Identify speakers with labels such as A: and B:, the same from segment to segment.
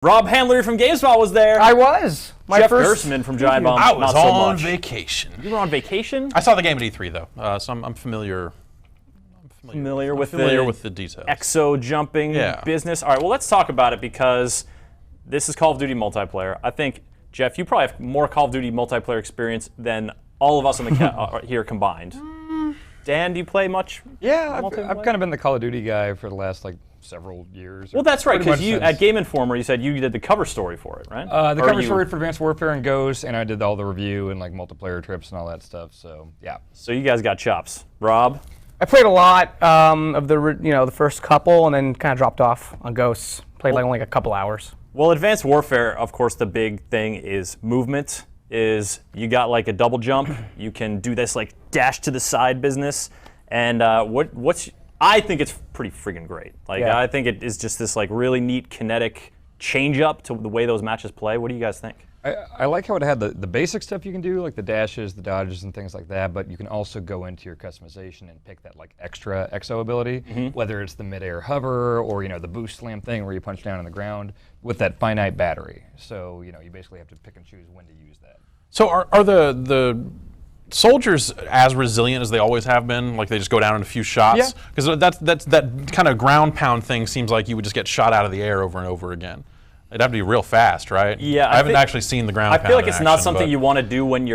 A: Rob Handler from GameSpot was there.
B: I was.
A: Jeff Gersman from Giant Bomb.
C: I was
A: not so
C: on
A: much.
C: vacation.
A: You were on vacation?
C: I saw the game at E3 though, so I'm familiar.
A: Familiar with
C: the details.
A: Exo jumping business. All right, well, let's talk about it because this is Call of Duty multiplayer. I think, Jeff, you probably have more Call of Duty multiplayer experience than all of us on the here combined. Dan, do you play much?
B: Yeah, I've kind of been the Call of Duty guy for the last several years.
A: Well, that's right, because you at Game Informer you said you did the cover story for it, right?
B: The cover story for Advanced Warfare and Ghost, and I did all the review and multiplayer trips and all that stuff. So yeah.
A: So you guys got chops, Rob.
D: I played a lot of the first couple, and then kind of dropped off on Ghosts. Played only a couple hours.
A: Well, Advanced Warfare, of course, the big thing is movement. Is you got a double jump, you can do this dash to the side business, and I think it's pretty freaking great. I think it is just this really neat kinetic change up to the way those matches play. What do you guys think?
B: I like how it had the basic stuff you can do, like the dashes, the dodges, and things like that, but you can also go into your customization and pick that extra exo ability, whether it's the mid-air hover or the boost slam thing where you punch down on the ground with that finite battery. So you basically have to pick and choose when to use that.
C: So are the soldiers as resilient as they always have been? Like they just go down in a few shots? Because that kind of ground pound thing seems like you would just get shot out of the air over and over again. It'd have to be real fast, right?
A: Yeah,
C: I haven't actually seen the ground pound.
A: I feel like it's
C: in
A: not
C: action,
A: something you want to do when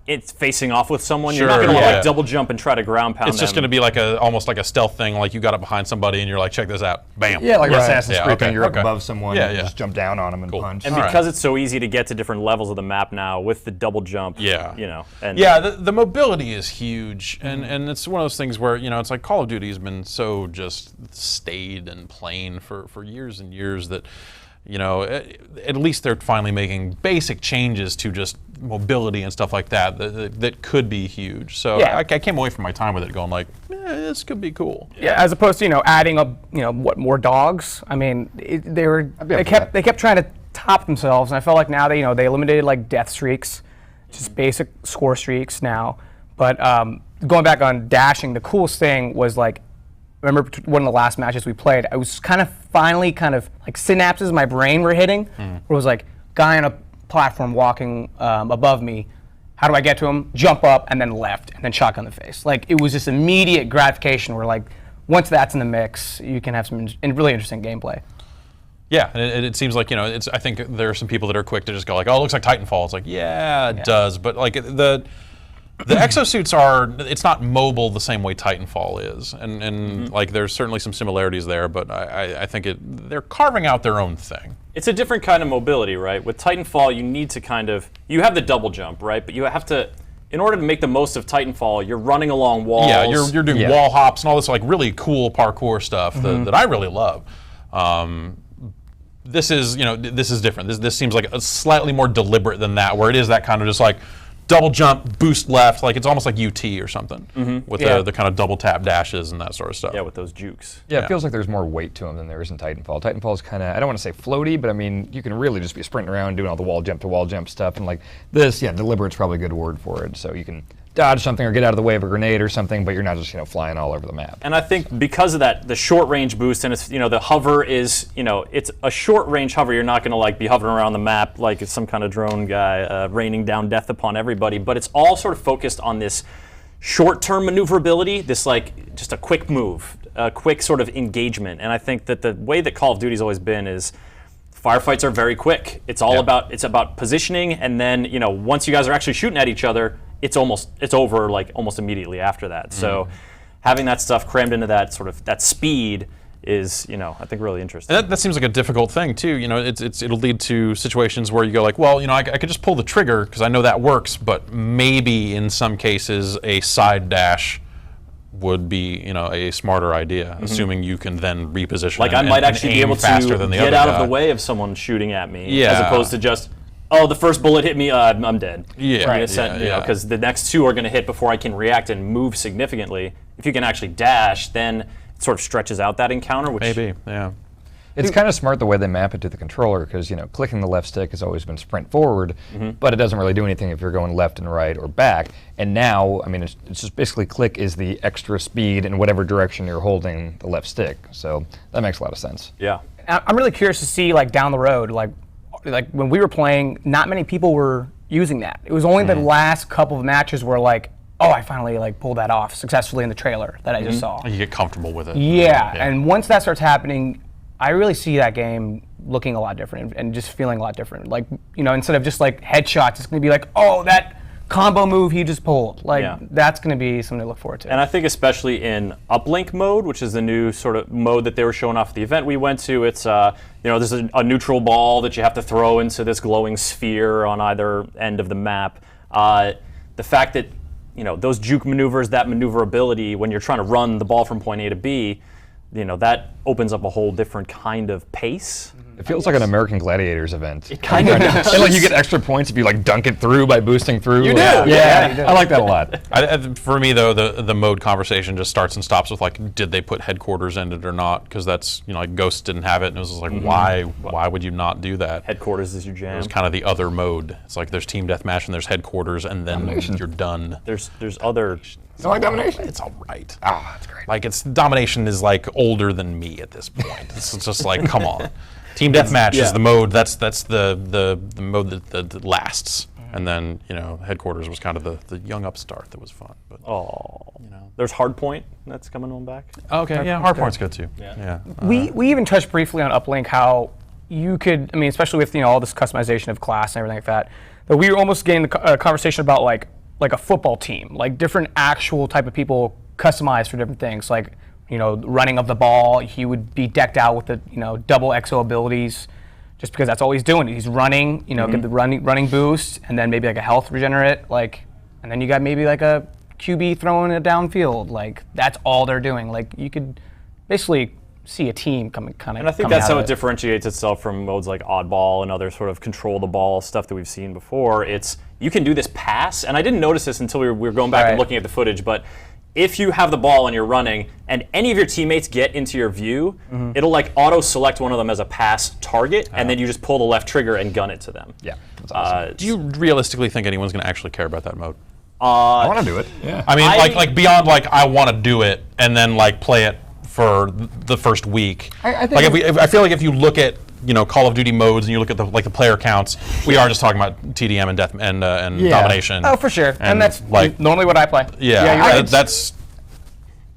A: it's facing off with someone.
C: Sure,
A: you're not going to double jump and try to ground pound
C: It's just going to be almost like a stealth thing, like you got up behind somebody and you're check this out, bam.
B: Yeah, like Assassin's Creed thing, you're up above someone
C: and
B: you just jump down on them and punch.
A: And because it's so easy to get to different levels of the map now with the double jump,
C: the mobility is huge, and it's one of those things where it's like Call of Duty has been so just staid and plain for years and years that at least they're finally making basic changes to just mobility and stuff like that could be huge. So I came away from my time with it going this could be cool.
D: Yeah, as opposed to adding more dogs. I mean, they kept trying to top themselves, and I felt like now they eliminated death streaks, just basic score streaks now. But going back on dashing, the coolest thing was remember one of the last matches we played, I was finally synapses in my brain were hitting, where it was guy on a platform walking above me, how do I get to him? Jump up and then left and then shotgun the face. It was this immediate gratification where once that's in the mix, you can have some really interesting gameplay.
C: Yeah, and it seems like I think there are some people that are quick to just go oh, it looks like Titanfall. It's it does, but the exosuits it's not mobile the same way Titanfall is, and there's certainly some similarities there, but I think they're carving out their own thing.
A: It's a different kind of mobility, right? With Titanfall, you need to you have the double jump, right? But you have to, in order to make the most of Titanfall, you're running along walls.
C: Yeah, you're doing wall hops and all this really cool parkour stuff that I really love. This is this is different. This seems like a slightly more deliberate than that, where it is that kind of just double jump, boost left, it's almost like UT or something, with the kind of double tap dashes and that sort of stuff.
A: Yeah, with those jukes.
B: Yeah, it feels like there's more weight to them than there is in Titanfall. Titanfall's kind of, I don't want to say floaty, but I mean, you can really just be sprinting around doing all the wall jump to wall jump stuff, and this, deliberate's probably a good word for it. So you can dodge something or get out of the way of a grenade or something, but you're not just flying all over the map.
A: And I think because of that, the short range boost, and it's the hover is it's a short range hover. You're not going to be hovering around the map like it's some kind of drone guy raining down death upon everybody. But it's all sort of focused on this short-term maneuverability, this just a quick move, a quick sort of engagement. And I think that the way that Call of Duty's always been is firefights are very quick. It's all about positioning, and then once you guys are actually shooting at each other, it's over almost immediately after that. So having that stuff crammed into that sort of that speed is I think really interesting.
C: And that seems like a difficult thing too. It'll lead to situations where you go I could just pull the trigger because I know that works, but maybe in some cases a side dash would be a smarter idea, assuming you can then reposition.
A: I might actually be able to get out of the way of someone shooting at me, as opposed to just the first bullet hit me, I'm dead.
C: Yeah,
A: because the next two are going to hit before I can react and move significantly. If you can actually dash, then it sort of stretches out that encounter. Which
C: maybe, yeah.
B: It's kind of smart the way they map it to the controller because clicking the left stick has always been sprint forward, but it doesn't really do anything if you're going left and right or back. And now, I mean, it's just basically click is the extra speed in whatever direction you're holding the left stick. So that makes a lot of sense.
A: Yeah.
D: I'm really curious to see like down the road, like when we were playing, not many people were using that. It was only the last couple of matches where like, oh, I finally like pulled that off successfully in the trailer that I just saw.
C: You get comfortable with it.
D: Yeah, and once that starts happening, I really see that game looking a lot different and just feeling a lot different. Like, instead of just like headshots, it's going to be like, oh, that combo move he just pulled. Like, that's going to be something to look forward to.
A: And I think especially in uplink mode, which is the new sort of mode that they were showing off at the event we went to, it's, there's a neutral ball that you have to throw into this glowing sphere on either end of the map. The fact that, those juke maneuvers, that maneuverability, when you're trying to run the ball from point A to B, that opens up a whole different kind of pace.
B: It feels like an American Gladiators event.
A: It kind of does.
B: And like you get extra points if you like dunk it through by boosting through.
A: You do.
B: Yeah,
A: you do.
B: I like that a lot.
C: For me, though, the mode conversation just starts and stops with like, did they put headquarters in it or not? Because that's like Ghost didn't have it, and it was just like, why would you not do that?
A: Headquarters is your jam.
C: It was kind of the other mode. It's like there's team deathmatch and there's headquarters, and then you're done.
A: There's other.
B: You like Domination?
C: It's all right.
B: Ah, that's great.
C: Like Domination is like older than me at this point. It's just like, come on. Team deathmatch is the mode. That's the mode that lasts. And then headquarters was kind of the young upstart that was fun. But
A: There's Hardpoint that's coming on back.
C: okay, yeah, Hardpoint's good too. Yeah.
D: We even touched briefly on Uplink how you could, especially with all this customization of class and everything like that, that we were almost getting the conversation about like a football team, like different actual type of people customized for different things, like running of the ball. He would be decked out with the double XO abilities, just because that's all he's doing. He's running, get the running boost, and then maybe like a health regenerate, and then you got maybe like a QB throwing it downfield. Like that's all they're doing. Like you could basically see a team coming kind of.
A: And I think that's how it differentiates itself from modes like Oddball and other sort of control the ball stuff that we've seen before. It's you can do this pass, and I didn't notice this until we were going back and looking at the footage, but if you have the ball and you're running and any of your teammates get into your view, it'll like auto select one of them as a pass target, and then you just pull the left trigger and gun it to them.
B: Yeah, that's awesome.
C: Do you realistically think anyone's going to actually care about that mode?
B: I want to do it. Yeah.
C: I mean, like beyond like I want to do it and then like play it for the first week.
B: I think
C: like I feel like if you look at Call of Duty modes and you look at the player counts, we are just talking about TDM and death and domination.
D: Oh, for sure. And that's
C: like
D: normally what I play.
C: Yeah,
D: you're right.
C: that's.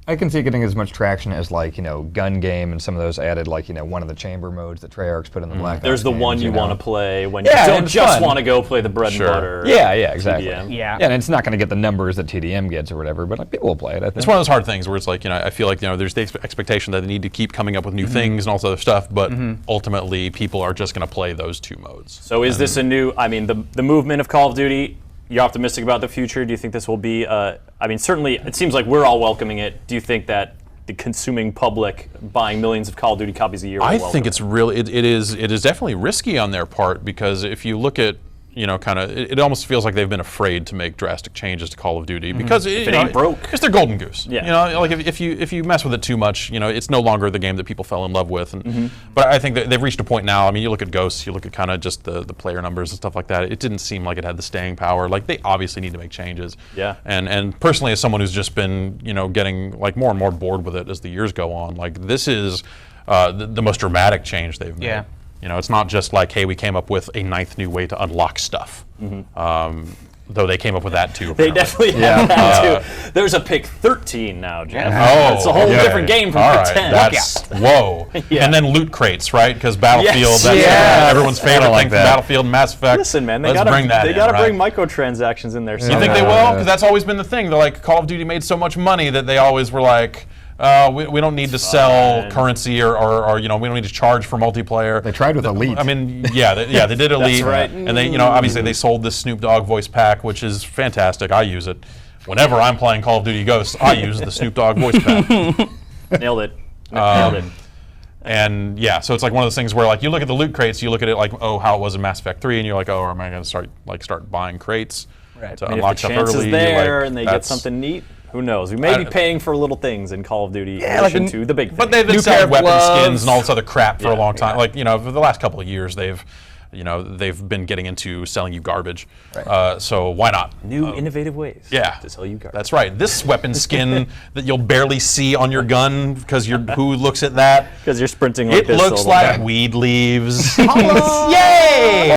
B: I can see it getting as much traction as like Gun Game and some of those added like one of the chamber modes that Treyarch's put in the Black Ops
A: There's the
B: games,
A: one you want to play when you
B: Yeah,
A: don't
B: it's
A: just
B: fun.
A: want to go play the bread and butter.
B: Yeah, exactly.
A: TDM.
D: Yeah.
B: And it's not going to get the numbers that TDM gets or whatever, but like, people will play it. I think.
C: It's one of those hard things where it's like I feel like there's the expectation that they need to keep coming up with new things and all this other stuff, but ultimately people are just going to play those two modes.
A: So is this a new? I mean, the movement of Call of Duty. You're optimistic about the future. Do you think this will be? Certainly, it seems like we're all welcoming it. Do you think that the consuming public buying millions of Call of Duty copies a year?
C: I think it's really it is definitely risky on their part, because if you look at it almost feels like they've been afraid to make drastic changes to Call of Duty because
A: it ain't broke.
C: Because they're golden goose.
A: Yeah.
C: Like if you mess with it too much, it's no longer the game that people fell in love with. And but I think that they've reached a point now. I mean, you look at Ghosts, you look at kind of just the player numbers and stuff like that. It didn't seem like it had the staying power. Like they obviously need to make changes.
A: Yeah.
C: And personally, as someone who's just been getting like more and more bored with it as the years go on, like this is the most dramatic change they've made.
D: Yeah.
C: It's not just like, hey, we came up with a ninth new way to unlock stuff. Though they came up with that too.
A: They
C: apparently.
A: definitely have that too. There's a pick 13 now, Jeff.
C: Oh,
A: it's a whole
C: okay.
A: different game from
C: All
A: pick
C: right.
A: 10.
C: That's whoa.
A: Yeah.
C: And then loot crates, right? Because Battlefield,
A: Yes.
C: that's
A: Yes.
C: everyone's favorite
B: like
C: thing from
B: that.
C: Battlefield and Mass Effect.
A: Listen, man, they
C: Let's
A: gotta
C: bring that
A: they
C: in,
A: gotta
C: right?
A: bring microtransactions in there.
C: You think they will? Because that's always been the thing. They're like, Call of Duty made so much money that they always were like, we don't need to sell currency or we don't need to charge for multiplayer.
B: They tried with Elite.
C: I mean, they did Elite.
A: right.
C: And they, obviously they sold this Snoop Dogg voice pack, which is fantastic. I use it. Whenever I'm playing Call of Duty Ghosts, I use the Snoop Dogg voice pack.
A: Nailed it. Nailed it.
C: And yeah, so it's like one of those things where like you look at the loot crates, you look at it like, oh, how it was in Mass Effect 3, and you're like, oh, am I going to start buying crates to
A: And
C: unlock
A: if the
C: stuff
A: chance
C: early?
A: is there
C: like,
A: and they get
C: that's-
A: something neat, who knows? We may be paying for little things in Call of Duty in
D: like
A: addition to the big thing.
C: But they've been
D: New pair
C: selling
D: of
C: weapon
D: gloves.
C: skins and all this other crap for a long time. Like, for the last couple of years, they've you know, they've been getting into selling you garbage. So why not?
A: New innovative ways to sell you garbage.
C: That's right. This weapon skin that you'll barely see on your gun because who looks at that?
A: Because you're sprinting like
C: It
A: this.
C: looks
A: all the
C: like
A: time.
C: weed leaves.
D: Yay!